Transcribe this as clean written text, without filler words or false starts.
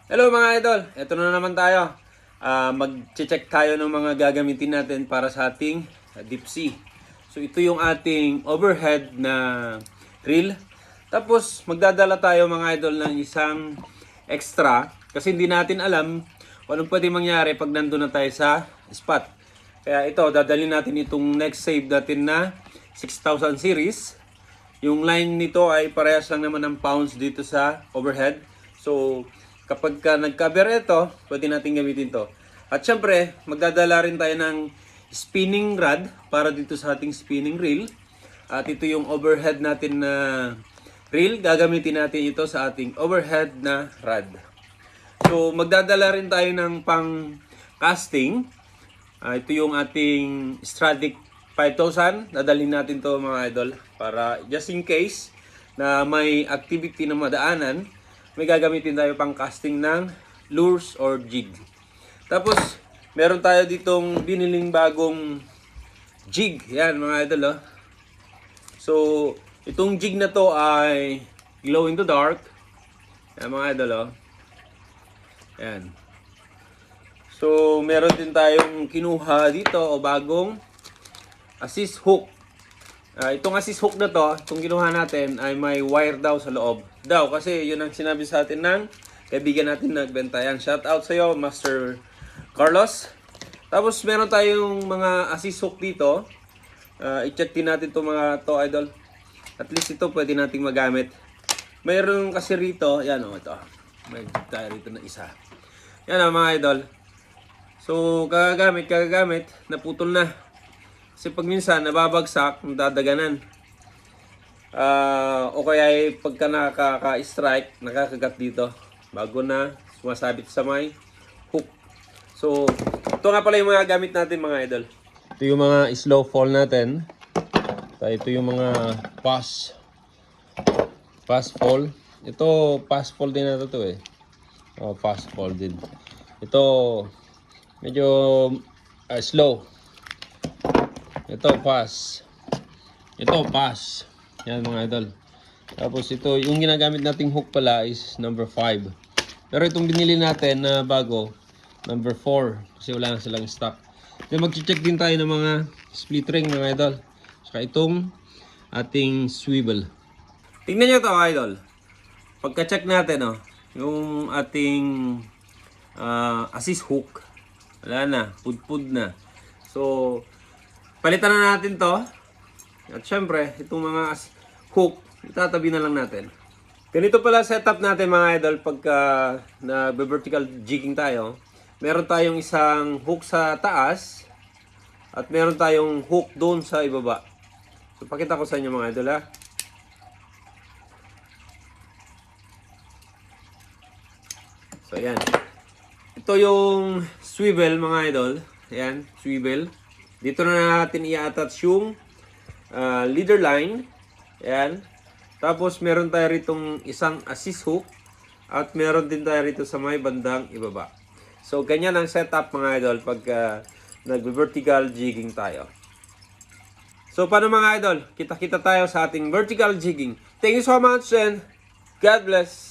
Hello mga idol, eto na naman tayo. Mag-check tayo ng mga gagamitin natin para sa ating deep sea. So ito yung ating overhead na reel. Tapos magdadala tayo mga idol ng isang extra kasi hindi natin alam kung anong pwede mangyari pag nandun na tayo sa spot. Kaya ito, dadalhin natin itong next save natin na 6000 series. Yung line nito ay parehas lang naman ng pounds dito sa overhead. So kapag nag-cover ito, pwede natin gamitin to. At syempre, magdadala rin tayo ng spinning rod para dito sa ating spinning reel. At ito yung overhead natin na reel. Gagamitin natin ito sa ating overhead na rod. So, magdadala rin tayo ng pang casting. Ito yung ating Stradic 5000. Dadalhin natin to mga idol para just in case na may activity na madaanan, may gagamitin tayo pang casting ng lures or jig. Tapos, meron tayo ditong biniling bagong jig. Yan mga idol. Oh. So, itong jig na to ay glow in the dark. Yan mga idol. Oh. Yan. So, meron din tayong kinuha dito o bagong assist hook. Itong assist hook na to, itong kinuha natin ay may wire daw sa loob. Daw, kasi yun ang sinabi sa atin ng kaibigan natin nagbenta. Yan, shout out sa iyo, Master Carlos. Tapos meron tayong mga assist hook dito. I-check din natin itong mga to idol. At least ito pwede nating magamit. Mayroon kasi rito, yan o ito. May tayo rito na isa. Yan o mga idol. So, kagagamit, naputol na. Kasi pag minsan nababagsak, nadadaganan. O kaya ay pagka nakaka-strike, nakakagat dito. Bago na sumasabit sa may hook. So, ito nga pala yung mga gamit natin mga idol. Ito yung mga slow fall natin. Ito yung mga pass fall. Ito pass fall din na ito eh. Fast fall din. Ito medyo slow. Ito pass. Ito pass. Yan mga idol. Tapos ito, yung ginagamit nating hook pala is number 5. Pero itong binili natin na bago, number 4. Kasi wala na silang stock. Then mag-check din tayo ng mga split ring mga idol. Saka itong ating swivel. Tingnan nyo ito mga idol. Pagka-check natin yung ating assist hook. Wala na. Pud-pud na. So, palitan na natin to. At syempre, itong mga hook, itatabi na lang natin. Ganito pala setup natin mga idol pagka na-vertical jigging tayo. Meron tayong isang hook sa taas at meron tayong hook doon sa ibaba. So, pakita ko sa inyo mga idol ha. So, ayan. Ito yung swivel mga idol. Ayan, swivel. Dito na natin i-attach yung leader line. Ayan. Tapos meron tayo ritong isang assist hook. At meron din tayo rito sa may bandang ibaba. So ganyan ang setup mga idol pag nag-vertical jigging tayo. So paano mga idol? Kita-kita tayo sa ating vertical jigging. Thank you so much and God bless.